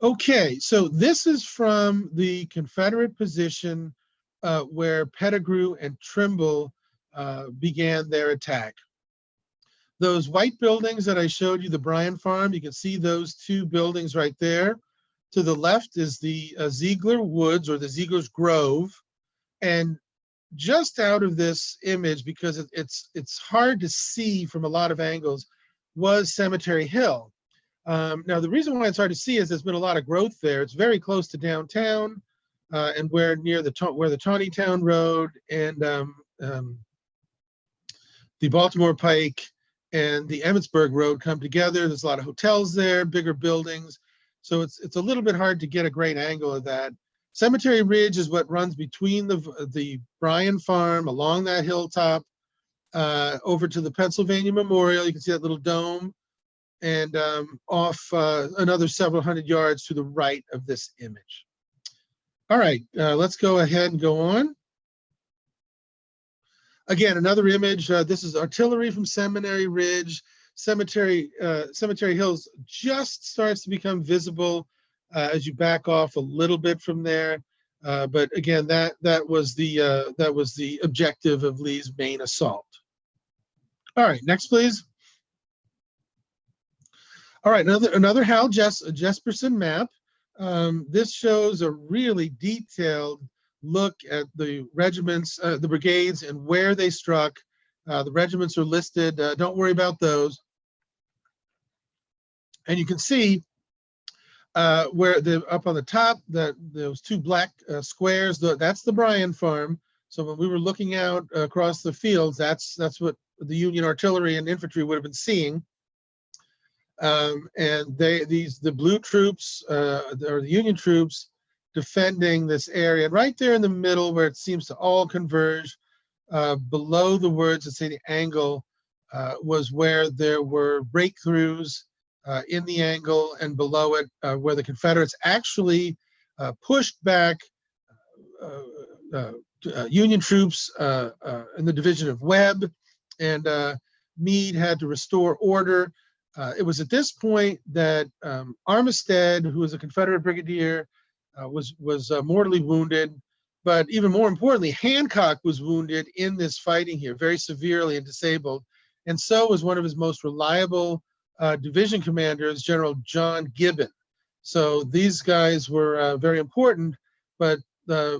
[SPEAKER 1] Okay, so this is from the Confederate position where Pettigrew and Trimble began their attack. Those white buildings that I showed you, the Bryan Farm, you can see those two buildings right there. To the left is the Ziegler Woods, or the Ziegler's Grove. And just out of this image, because it's hard to see from a lot of angles, was Cemetery Hill. Now, the reason why it's hard to see is there's been a lot of growth there. It's very close to downtown, and where the Taneytown Road and the Baltimore Pike and the Emmitsburg Road come together. There's a lot of hotels there, bigger buildings. So it's a little bit hard to get a great angle of that. Cemetery Ridge is what runs between the Bryan Farm, along that hilltop, over to the Pennsylvania Memorial. You can see that little dome, and off another several hundred yards to the right of this image. All right, let's go ahead and go on. Again, another image. This is artillery from Seminary Ridge. Cemetery Hills just starts to become visible as you back off a little bit from there. But again, that was the objective of Lee's main assault. All right, next, please. All right, another Hal Jesperson map. This shows a really detailed look at the regiments, the brigades, and where they struck. The regiments are listed. Don't worry about those. And you can see where up on the top, those two black squares, that's the Bryan Farm. So when we were looking out across the fields, that's what the Union artillery and infantry would have been seeing. And the blue troops, or the Union troops, defending this area. And right there in the middle, where it seems to all converge, below the words that say the angle, was where there were breakthroughs in the angle, and below it, where the Confederates actually pushed back Union troops in the division of Webb, and Meade had to restore order. It was at this point that Armistead, who was a Confederate brigadier, was mortally wounded. But even more importantly, Hancock was wounded in this fighting here, very severely and disabled. And so was one of his most reliable division commanders, General John Gibbon. So these guys were very important, but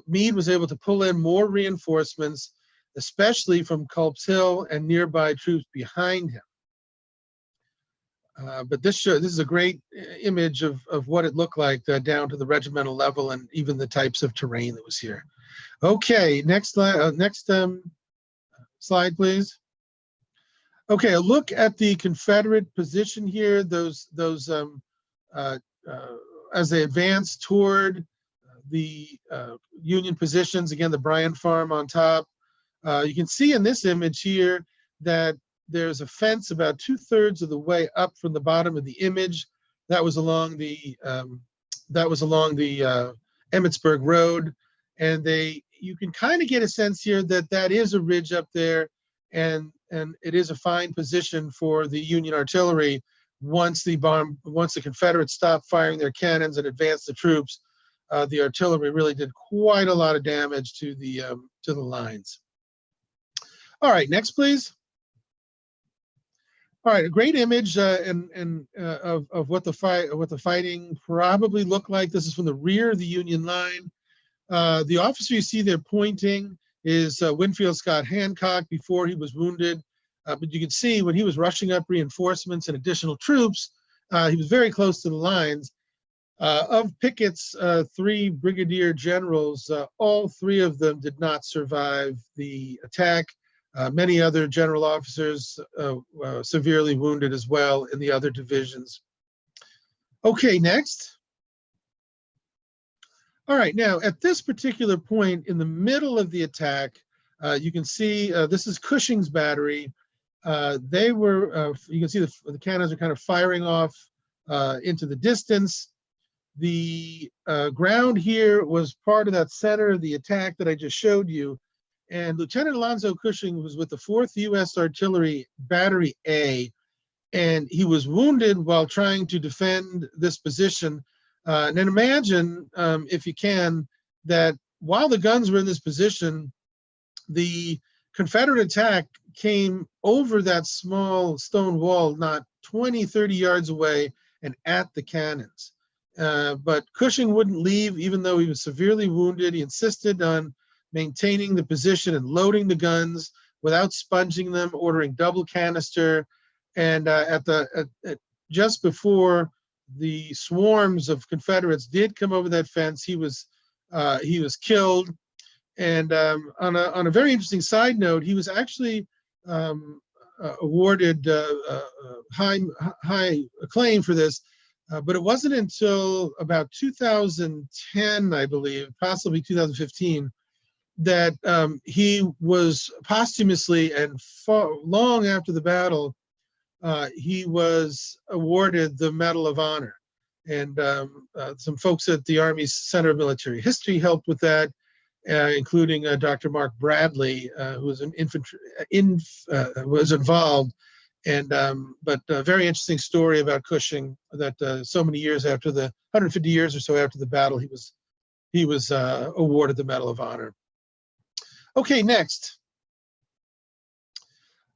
[SPEAKER 1] Meade was able to pull in more reinforcements, especially from Culp's Hill and nearby troops behind him. But this is a great image of what it looked like down to the regimental level, and even the types of terrain that was here. Okay, next slide, please. Okay, a look at the Confederate position here. Those as they advance toward the Union positions. Again, the Bryan Farm on top. You can see in this image here that there's a fence about 2/3 of the way up from the bottom of the image. That was along the Emmitsburg Road, and you can kind of get a sense here that that is a ridge up there, and it is a fine position for the Union artillery. Once the Confederates stopped firing their cannons and advanced the troops, the artillery really did quite a lot of damage to the lines. All right, next, please. All right, a great image of what the fighting probably looked like. This is from the rear of the Union line. The officer you see there pointing is Winfield Scott Hancock before he was wounded. But you can see when he was rushing up reinforcements and additional troops, he was very close to the lines. Of Pickett's 3 brigadier generals, all 3 of them did not survive the attack. Many other general officers severely wounded as well in the other divisions. Okay, next. All right, now at this particular point in the middle of the attack, you can see this is Cushing's battery. They were, you can see the cannons are kind of firing off into the distance. The ground here was part of that center of the attack that I just showed you. And Lieutenant Alonzo Cushing was with the 4th U.S. Artillery Battery A. and he was wounded while trying to defend this position. And then imagine, if you can, that while the guns were in this position, the Confederate attack came over that small stone wall, not 20, 30 yards away, and at the cannons. But Cushing wouldn't leave, even though he was severely wounded. He insisted on maintaining the position and loading the guns without sponging them, ordering double canister. And just before the swarms of Confederates did come over that fence, he was killed. And on a very interesting side note, he was actually awarded high acclaim for this, but it wasn't until about 2010, I believe, possibly 2015, that he was posthumously and long after the battle, he was awarded the Medal of Honor. And some folks at the Army's Center of Military History helped with that, including Dr. Mark Bradley, who was an was involved. And but a very interesting story about Cushing, that so many years after 150 years or so after the battle, he was awarded the Medal of Honor. Okay, next.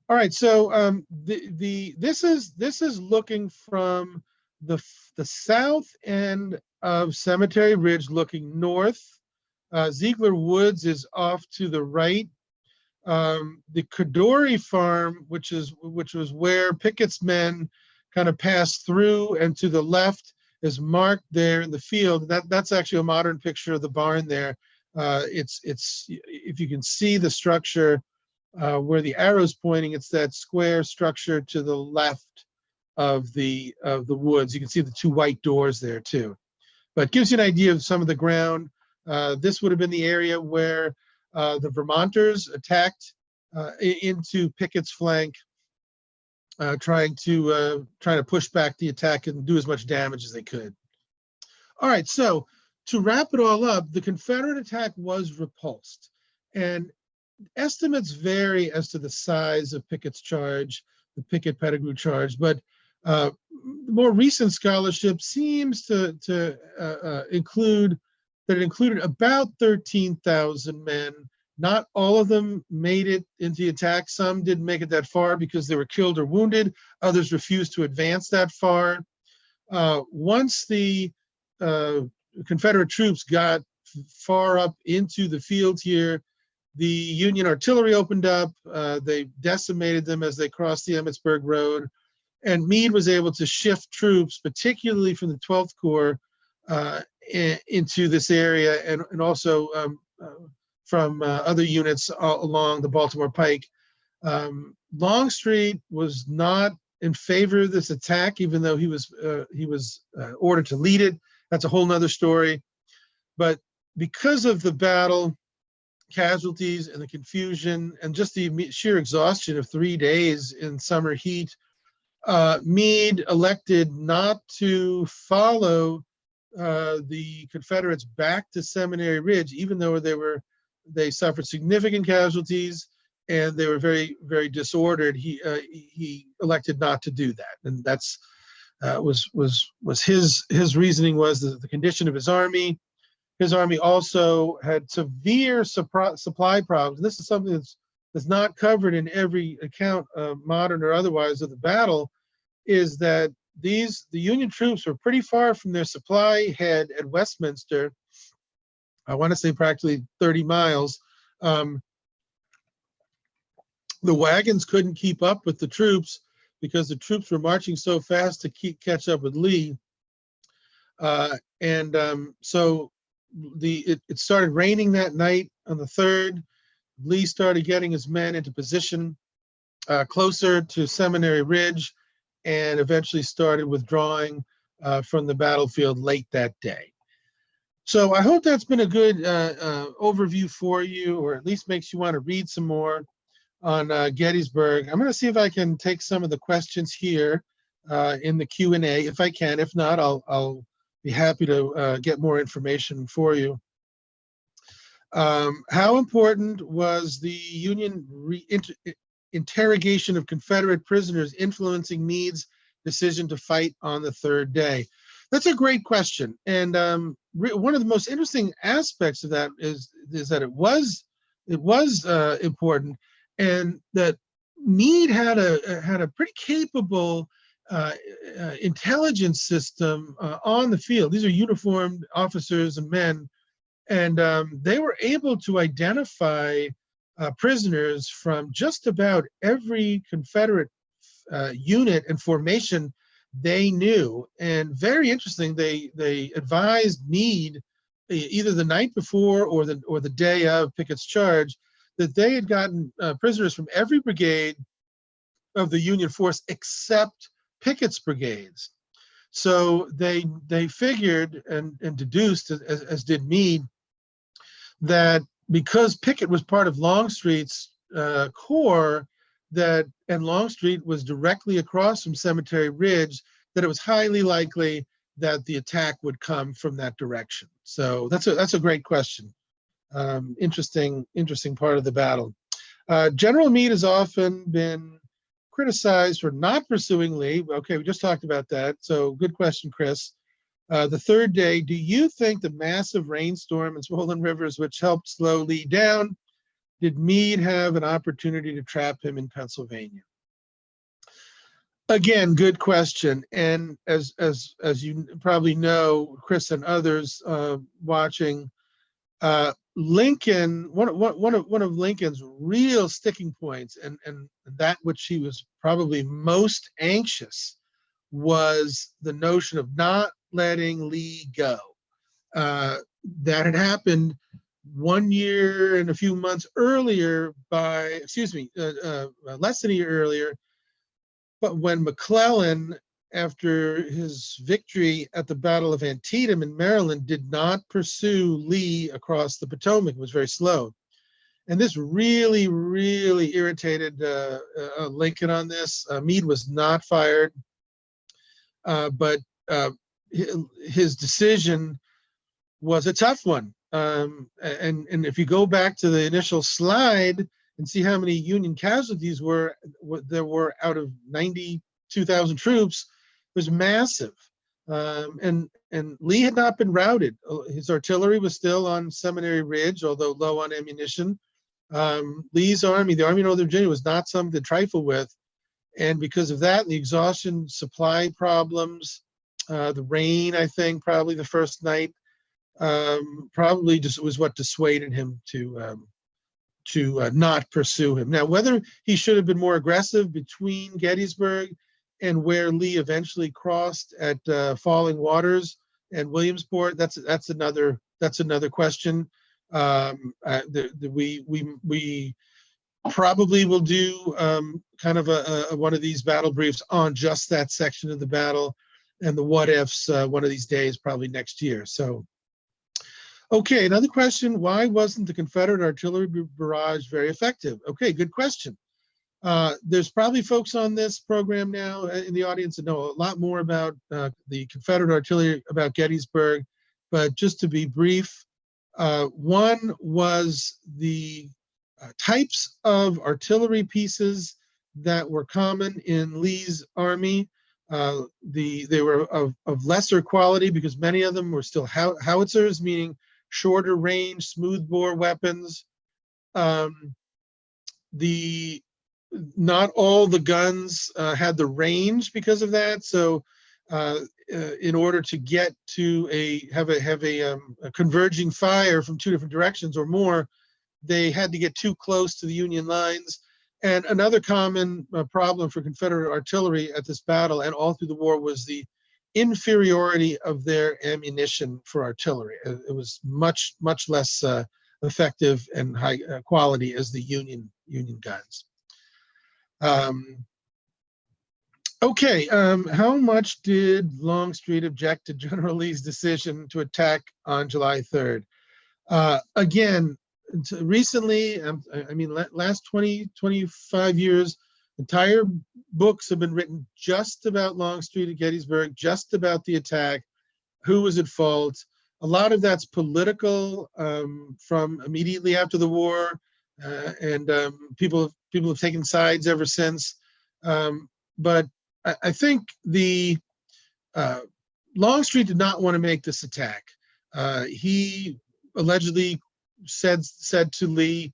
[SPEAKER 1] All right, so this is looking from the south end of Cemetery Ridge, looking north. Ziegler Woods is off to the right. The Cadore farm, which was where Pickett's men kind of passed through, and to the left is marked there in the field. That's actually a modern picture of the barn there. It's if you can see the structure where the arrow's pointing, it's that square structure to the left of the woods. You can see the two white doors there too, but it gives you an idea of some of the ground. This would have been the area where the Vermonters attacked into Pickett's flank, trying to push back the attack and do as much damage as they could. All right, so to wrap it all up, the Confederate attack was repulsed, and estimates vary as to the size of Pickett's charge, the Pickett-Pettigrew charge, but more recent scholarship seems to include that it included about 13,000 men. Not all of them made it into the attack. Some didn't make it that far because they were killed or wounded. Others refused to advance that far. Once the Confederate troops got far up into the field here, the Union artillery opened up. They decimated them as they crossed the Emmitsburg Road. And Meade was able to shift troops, particularly from the 12th Corps, into this area, and also from other units along the Baltimore Pike. Longstreet was not in favor of this attack, even though he was ordered to lead it. That's a whole nother story. But because of the battle casualties and the confusion and just the sheer exhaustion of 3 days in summer heat, Meade elected not to follow the Confederates back to Seminary Ridge, even though they suffered significant casualties and they were very, very disordered. He elected not to do that, and that's was his reasoning was the condition of his army. His army also had severe supply problems. And this is something that's not covered in every account, modern or otherwise, of the battle, is that the Union troops were pretty far from their supply head at Westminster. I want to say practically 30 miles. The wagons couldn't keep up with the troops because the troops were marching so fast to catch up with Lee. So it started raining that night on the 3rd. Lee started getting his men into position closer to Seminary Ridge, and eventually started withdrawing from the battlefield late that day. So I hope that's been a good overview for you, or at least makes you want to read some more on Gettysburg. I'm going to see if I can take some of the questions here in the Q&A, if I can. If not, I'll be happy to get more information for you. How important was the Union interrogation of Confederate prisoners influencing Meade's decision to fight on the third day? That's a great question, and one of the most interesting aspects of that is that it was important, and that Meade had a pretty capable intelligence system on the field. These are uniformed officers and men, and they were able to identify prisoners from just about every Confederate unit and formation they knew. And very interesting, they advised Meade either the night before or the day of Pickett's charge that they had gotten prisoners from every brigade of the Union force except Pickett's brigades. So they figured and deduced, as did Meade, that because Pickett was part of Longstreet's corps, and Longstreet was directly across from Cemetery Ridge, that it was highly likely that the attack would come from that direction. So that's a great question. Interesting part of the battle. General Meade has often been criticized for not pursuing Lee. Okay, we just talked about that. So good question, Chris. The third day, do you think the massive rainstorm and swollen rivers, which helped slow Lee down, did Meade have an opportunity to trap him in Pennsylvania? Again, good question. And as you probably know, Chris and others watching, Lincoln, one of Lincoln's real sticking points, and that which he was probably most anxious, was the notion of not letting Lee go. That had happened 1 year and a few months earlier less than a year earlier, but when McClellan, after his victory at the Battle of Antietam in Maryland, did not pursue Lee across the Potomac. It was very slow. And this really, really irritated Lincoln on this. Meade was not fired, but his decision was a tough one. And if you go back to the initial slide and see how many Union casualties there were out of 92,000 troops, it was massive. And Lee had not been routed. His artillery was still on Seminary Ridge, although low on ammunition. Lee's army, the Army of Northern Virginia, was not something to trifle with. And because of that, the exhaustion, supply problems, the rain, I think, probably the first night, probably just was what dissuaded him to not pursue him. Now, whether he should have been more aggressive between Gettysburg and where Lee eventually crossed at Falling Waters and Williamsport, that's another question. We probably will do kind of one of these battle briefs on just that section of the battle and the what ifs one of these days, probably next year. So, okay, another question: why wasn't the Confederate artillery barrage very effective? Okay, good question. There's probably folks on this program now in the audience that know a lot more about the Confederate artillery, about Gettysburg, but just to be brief, one was the types of artillery pieces that were common in Lee's army. They were of lesser quality because many of them were still howitzers, meaning shorter range, smoothbore weapons. Not all the guns had the range because of that. So in order to get to have a converging fire from two different directions or more, they had to get too close to the Union lines. And another common problem for Confederate artillery at this battle and all through the war was the inferiority of their ammunition for artillery. It was much less effective and high quality as the Union guns. Okay, how much did Longstreet object to General Lee's decision to attack on July 3rd? Again, recently, I mean, last 25 years, entire books have been written just about Longstreet at Gettysburg, just about the attack, who was at fault. A lot of that's political from immediately after the war, and people people have taken sides ever since. But I think the Longstreet did not want to make this attack. He allegedly said to Lee,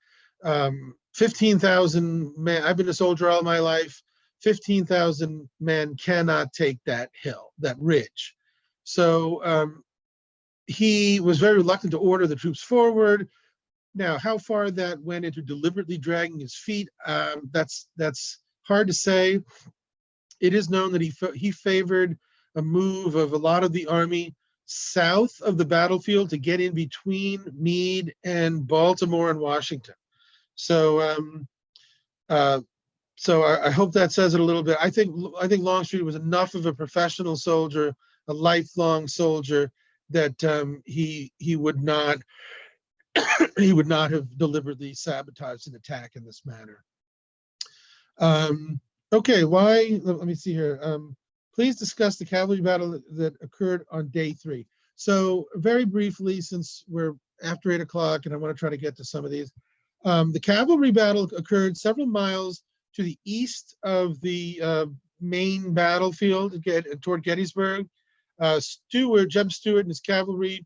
[SPEAKER 1] 15,000 men, I've been a soldier all my life, 15,000 men cannot take that hill, that ridge. So he was very reluctant to order the troops forward. Now, how far that went into deliberately dragging his feet, that's hard to say. It is known that he favored a move of a lot of the army south of the battlefield to get in between Meade and Baltimore and Washington. So, I hope that says it a little bit. I think Longstreet was enough of a professional soldier, a lifelong soldier, that he would not have deliberately sabotaged an attack in this manner. Okay, why? Let me see here. Please discuss the cavalry battle that occurred on day 3. So very briefly, since we're after 8 o'clock and I want to try to get to some of these, the cavalry battle occurred several miles to the east of the main battlefield toward Gettysburg. Jeb Stuart and his cavalry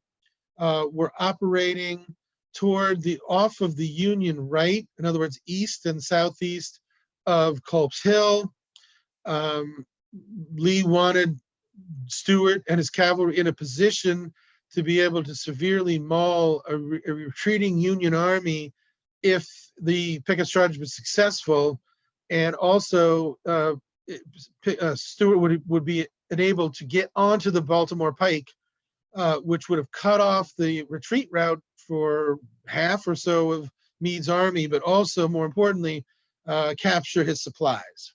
[SPEAKER 1] were operating toward off of the Union right, in other words, east and southeast of Culp's Hill. Lee wanted Stuart and his cavalry in a position to be able to severely maul a retreating Union army if the Pickett strategy was successful, and also Stuart would be enabled to get onto the Baltimore Pike, which would have cut off the retreat route for half or so of Meade's army, but also, more importantly, capture his supplies.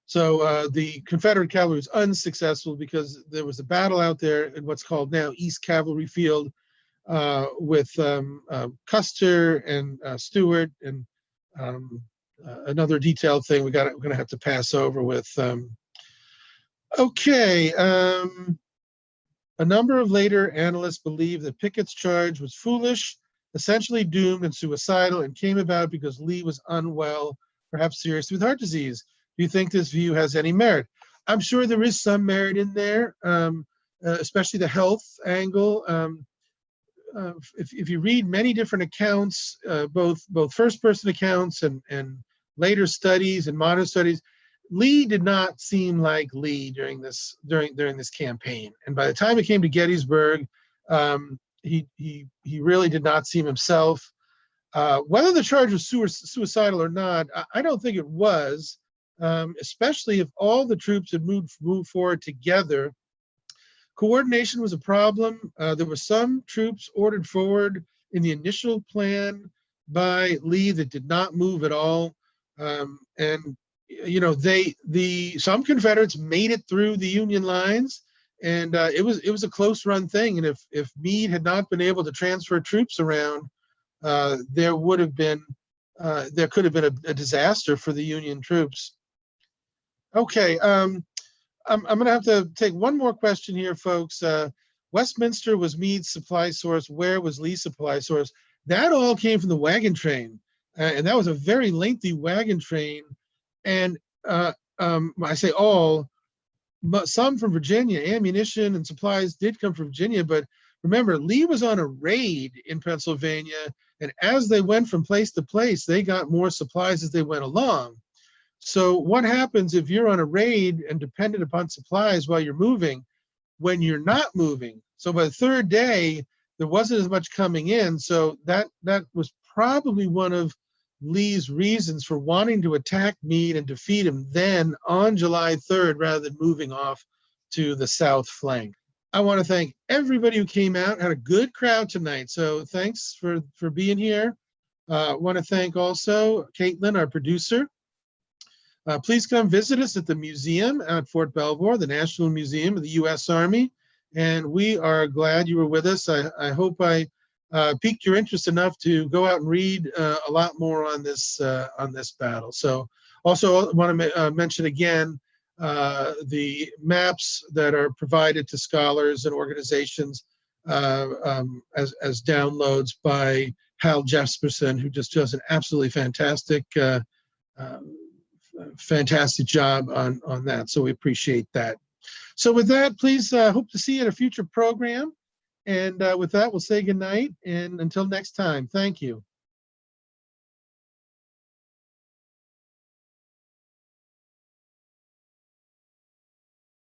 [SPEAKER 1] So the Confederate cavalry was unsuccessful because there was a battle out there in what's called now East Cavalry Field with Custer and Stuart, and another detailed thing we're going to have to pass over with. A number of later analysts believe that Pickett's charge was foolish, essentially doomed and suicidal, and came about because Lee was unwell, perhaps seriously with heart disease. Do you think this view has any merit? I'm sure there is some merit in there, especially the health angle. If you read many different accounts, both first-person accounts and later studies and modern studies, Lee did not seem like Lee during this campaign. And by the time it came to Gettysburg, he really did not seem himself. Whether the charge was suicidal or not, I don't think it was, especially if all the troops had moved forward together. Coordination was a problem. There were some troops ordered forward in the initial plan by Lee that did not move at all, and some Confederates made it through the Union lines, and it was a close run thing. And if Meade had not been able to transfer troops around, there could have been a disaster for the Union troops. Okay, I'm going to have to take one more question here, folks. Westminster was Meade's supply source. Where was Lee's supply source? That all came from the wagon train, and that was a very lengthy wagon train. And I say all, but some from Virginia. Ammunition and supplies did come from Virginia, but remember, Lee was on a raid in Pennsylvania, and as they went from place to place, they got more supplies as they went along. So what happens if you're on a raid and dependent upon supplies while you're moving when you're not moving? So by the third day, there wasn't as much coming in. So that was probably one of Lee's reasons for wanting to attack Meade and defeat him then on July 3rd rather than moving off to the south flank. I want to thank everybody who came out. Had a good crowd tonight, so thanks for being here. I want to thank also Caitlin, our producer. Please come visit us at the museum at Fort Belvoir, the National Museum of the U.S. Army, and we are glad you were with us. I hope I piqued your interest enough to go out and read a lot more on this battle. So also I want to mention again the maps that are provided to scholars and organizations as downloads by Hal Jesperson, who just does an absolutely fantastic fantastic job on that. So we appreciate that. So with that, please hope to see you at a future program. And with that, we'll say goodnight. And until next time, thank you.